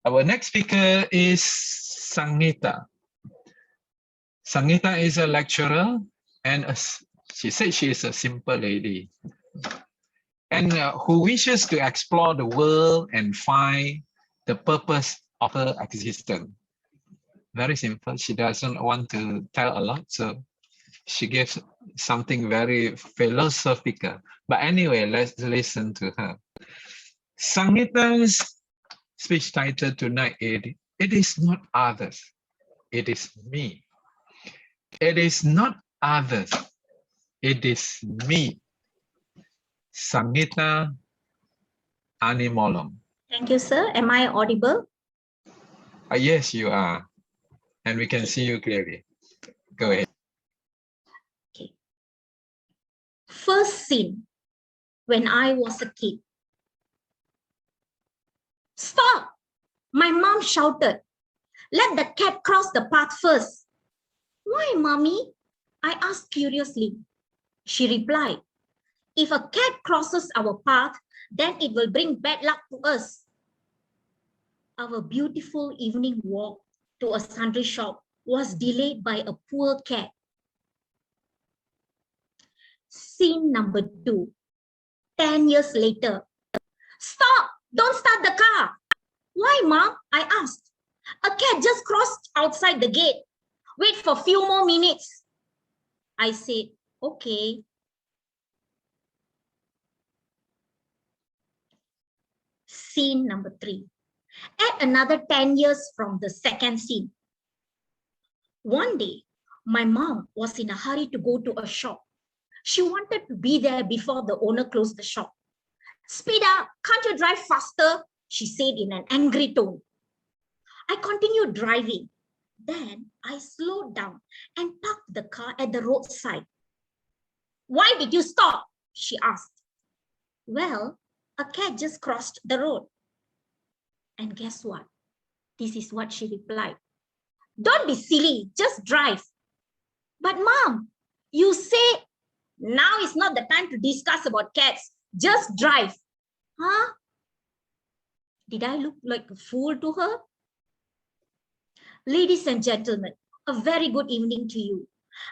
Our next speaker is Sangeetha. Sangeetha is a lecturer and she said she is a simple lady and who wishes to explore the world and find the purpose of her existence. Very simple. She doesn't want to tell a lot, so she gives something very philosophical. But anyway, let's listen to her. Sangeetha's speech title tonight is It is not others, it is me. It is not others, it is me. Sangeetha Animolom. Thank you, sir. Am I audible? Yes, you are. And we can see you clearly. Go ahead. Okay. First scene, when I was a kid. Stop! My mom shouted. Let the cat cross the path first. Why, mommy? I asked curiously. She replied, if a cat crosses our path, then it will bring bad luck to us. Our beautiful evening walk to a sundry shop was delayed by a poor cat. Scene number 2, 10 years later. Stop! Don't start the car. Why, Mom? I asked. A cat just crossed outside the gate. Wait for a few more minutes. I said, okay. Scene number 3. Add another 10 years from the second scene. One day, my mom was in a hurry to go to a shop. She wanted to be there before the owner closed the shop. Speed up, can't you drive faster? She said in an angry tone. I continued driving. Then I slowed down and parked the car at the roadside. Why did you stop? She asked. Well, a cat just crossed the road. And guess what? This is what she replied. Don't be silly, just drive. But Mom, you say now is not the time to discuss about cats. Just drive. Huh? Did I look like a fool to her? Ladies and gentlemen, a very good evening to you.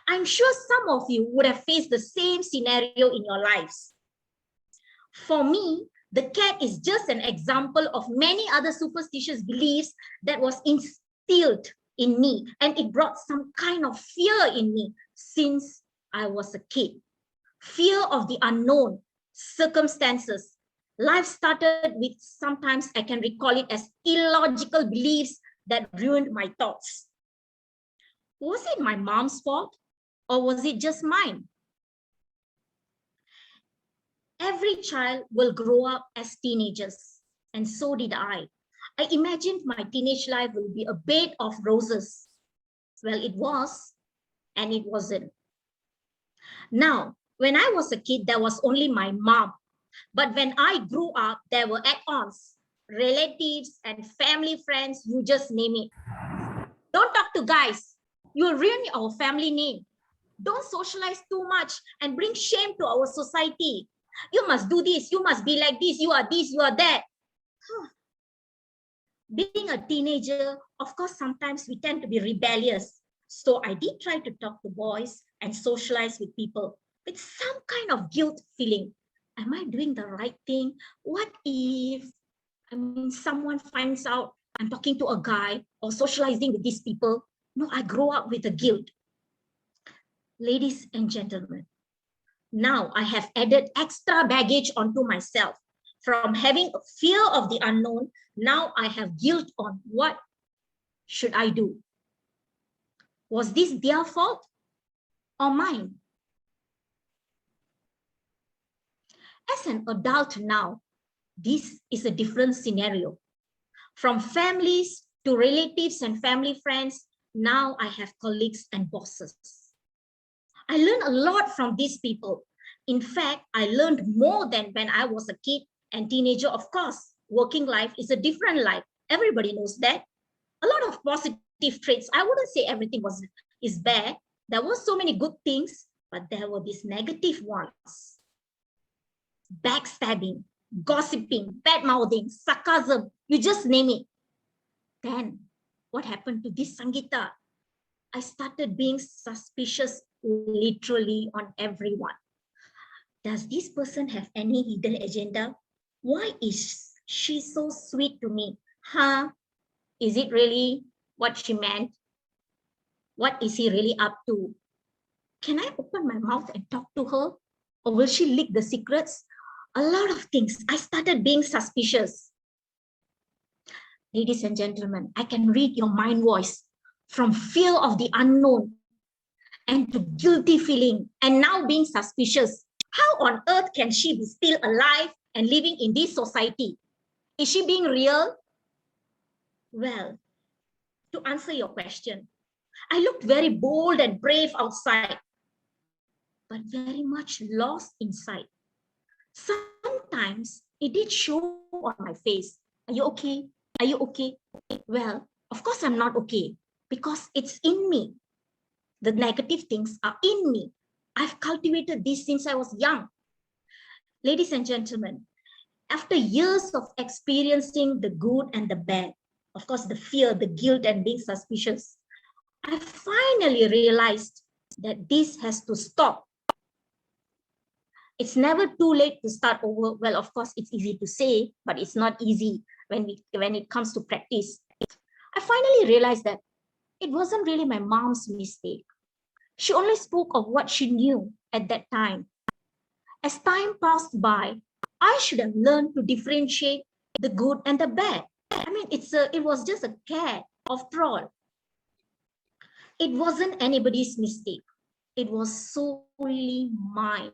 I'm sure some of you would have faced the same scenario in your lives. For me, the cat is just an example of many other superstitious beliefs that was instilled in me, and it brought some kind of fear in me since I was a kid. Fear of the unknown, circumstances. Life started with, sometimes I can recall it as illogical beliefs that ruined my thoughts. Was it my mom's fault or was it just mine? Every child will grow up as teenagers, and so did I. I imagined my teenage life will be a bed of roses. Well, it was, and it wasn't. Now, when I was a kid, there was only my mom. But when I grew up, there were add-ons, relatives and family friends, you just name it. Don't talk to guys. You'll ruin our family name. Don't socialize too much and bring shame to our society. You must do this. You must be like this. You are this. You are that. Being a teenager, of course, sometimes we tend to be rebellious. So I did try to talk to boys and socialize with people with some kind of guilt feeling. Am I doing the right thing? What if, someone finds out I'm talking to a guy or socializing with these people? No, I grow up with a guilt. Ladies and gentlemen, now I have added extra baggage onto myself. From having a fear of the unknown, now I have guilt on what should I do? Was this their fault or mine? As an adult now, this is a different scenario. From families to relatives and family friends, now I have colleagues and bosses. I learned a lot from these people. In fact, I learned more than when I was a kid and teenager. Of course, working life is a different life. Everybody knows that. A lot of positive traits. I wouldn't say everything is bad. There were so many good things, but there were these negative ones. Backstabbing, gossiping, bad-mouthing, sarcasm, you just name it. Then what happened to this Sangeetha? I started being suspicious literally on everyone. Does this person have any hidden agenda? Why is she so sweet to me? Huh? Is it really what she meant? What is he really up to? Can I open my mouth and talk to her? Or will she leak the secrets? A lot of things. I started being suspicious. Ladies and gentlemen, I can read your mind voice from fear of the unknown and to guilty feeling and now being suspicious. How on earth can she be still alive and living in this society? Is she being real? Well, to answer your question, I looked very bold and brave outside, but very much lost inside. Sometimes it did show on my face. Are you okay? Are you okay? Well, of course I'm not okay because it's in me. The negative things are in me. I've cultivated this since I was young. Ladies and gentlemen, after years of experiencing the good and the bad, of course, the fear, the guilt, and being suspicious, I finally realized that this has to stop. It's never too late to start over. Well, of course, it's easy to say, but it's not easy when it comes to practice. I finally realized that it wasn't really my mom's mistake. She only spoke of what she knew at that time. As time passed by, I should have learned to differentiate the good and the bad. I mean, it was just a cat after all. It wasn't anybody's mistake. It was solely mine.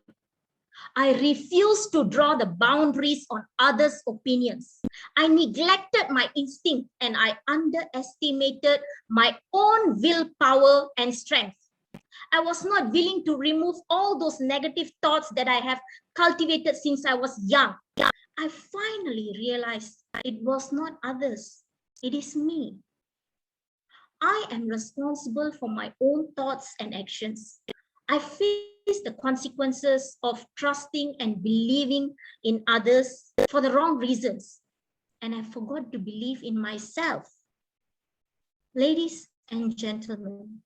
I refused to draw the boundaries on others' opinions. I neglected my instinct and I underestimated my own willpower and strength. I was not willing to remove all those negative thoughts that I have cultivated since I was young. I finally realized it was not others, it is me. I am responsible for my own thoughts and actions. I face the consequences of trusting and believing in others for the wrong reasons. And I forgot to believe in myself. Ladies and gentlemen,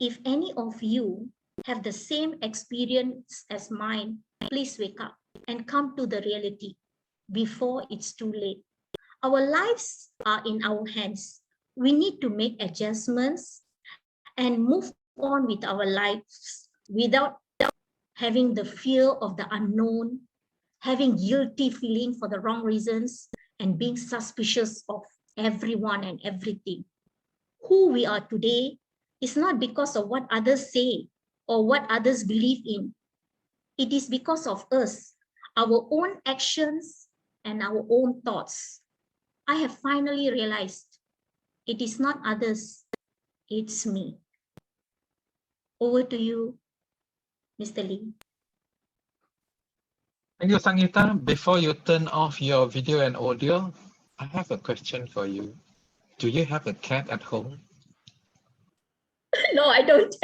if any of you have the same experience as mine, please wake up and come to the reality before it's too late. Our lives are in our hands. We need to make adjustments and move on with our lives without having the fear of the unknown, having guilty feeling for the wrong reasons, and being suspicious of everyone and everything. Who we are today is not because of what others say or what others believe in. It is because of us, our own actions and our own thoughts. I have finally realized it is not others, it's me. Over to you, Mr. Lee. Thank you, Sangeetha. Before you turn off your video and audio, I have a question for you. Do you have a cat at home? No, I don't.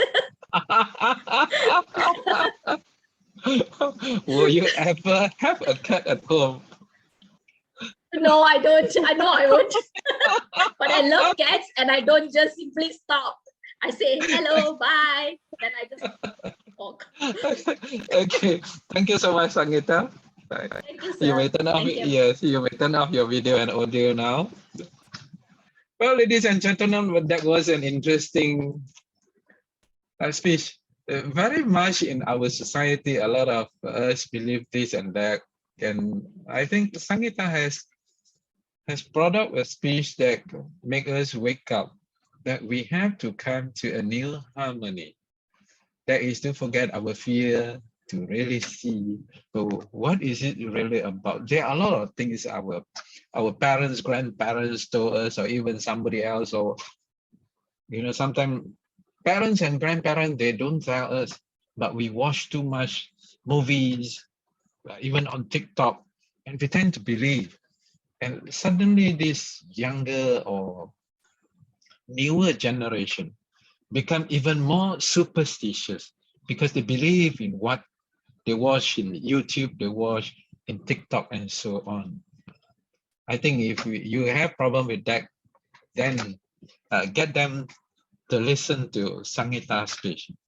Will you ever have a cat at home? No, I don't. I know I won't. But I love cats and I don't just simply stop. I say hello, bye. Then I just walk. Okay, thank you so much, Sangeetha. Thank you, You sir. may turn off, Thank you. yes, you may turn off your video and audio now. Well, ladies and gentlemen, that was an interesting speech. Very much in our society, a lot of us believe this and that. And I think Sangeetha has brought up a speech that make us wake up, that we have to come to a new harmony. That is to forget our fear, to really see, so what is it really about? There are a lot of things our parents, grandparents told us, or even somebody else, or sometimes parents and grandparents, they don't tell us, but we watch too much movies, even on TikTok, and we tend to believe. And suddenly this younger or newer generation become even more superstitious because they believe in what they watch in YouTube, they watch in TikTok, and so on. I think if you have problem with that, then get them to listen to Sangeetha's speech.